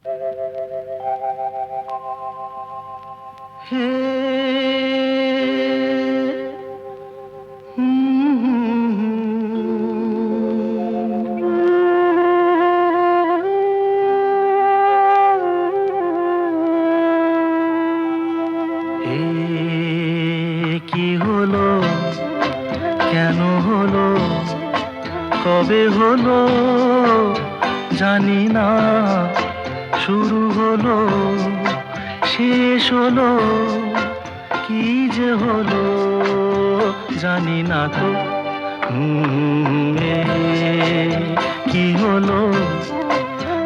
হে কি হলো, কেন হলো, কবে হলো জানি না, শুরু হলো শেষ হলো, কি যে হলো জানি না তো। কি হলো,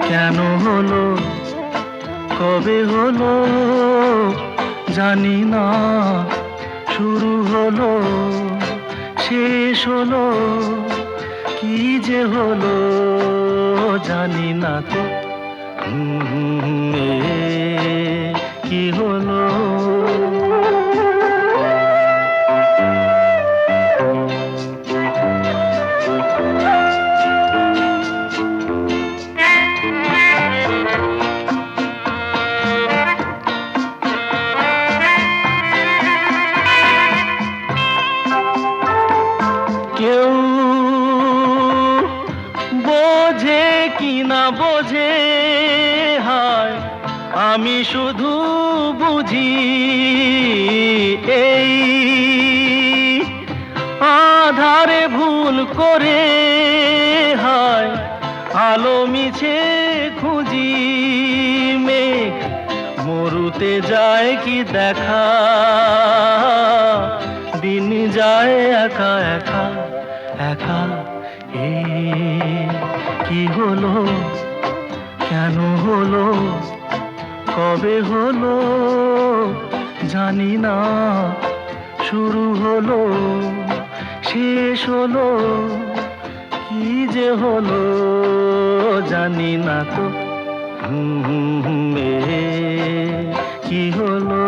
কেন হলো, কবে হলো জানি না, শুরু হলো শেষ হলো, কি যে হলো জানি না তো। কি হলো, কেউ বোঝে কি না বোঝে, হায় আমি শুধু বুঝি এই আধারে ভুল করে, হায় আলো মিছে খুঁজি, মেঘ মরুতে যায় কি দেখা, দিন যায় একা একা একা। কি হলো, কেন হলো, কবে হলো জানি না, শুরু হলো শেষ হলো, কি যে হলো জানি না তো। কি হলো,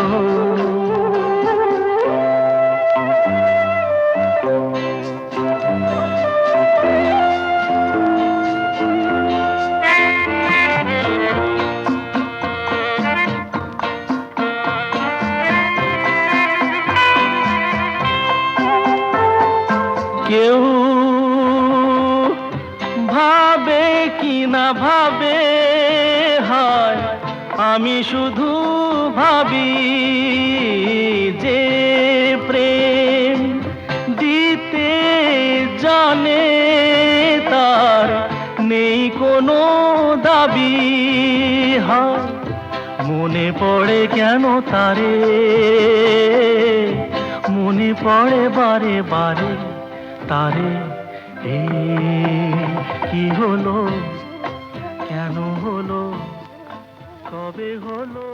কেউ ভাবে কি না ভাবে, হায় আমি শুধু ভাবি যে প্রেম দিতে জানে, তার নেই কোনো দাবি, হায় মনে পড়ে কেন তারে, মনে পড়ে বারে বারে তারে। কি হলো, কেন হলো, কবে হলো।